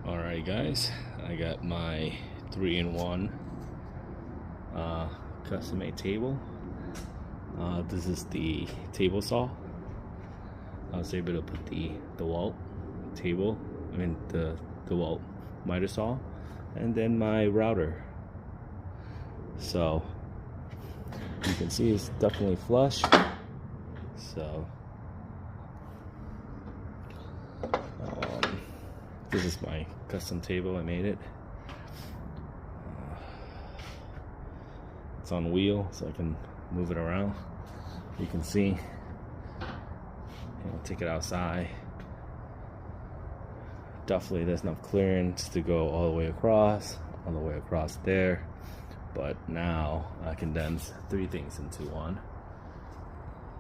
Alright guys, I got my 3-in-1 custom made table. This is the table saw. I was able to put the DeWalt table, the DeWalt miter saw, and then my router. So you can see it's definitely flush. So this is my custom table. I made it. It's on wheel, so I can move it around. You can see. Take it outside. Definitely, there's enough clearance to go all the way across there. But now I condense 3 things into one.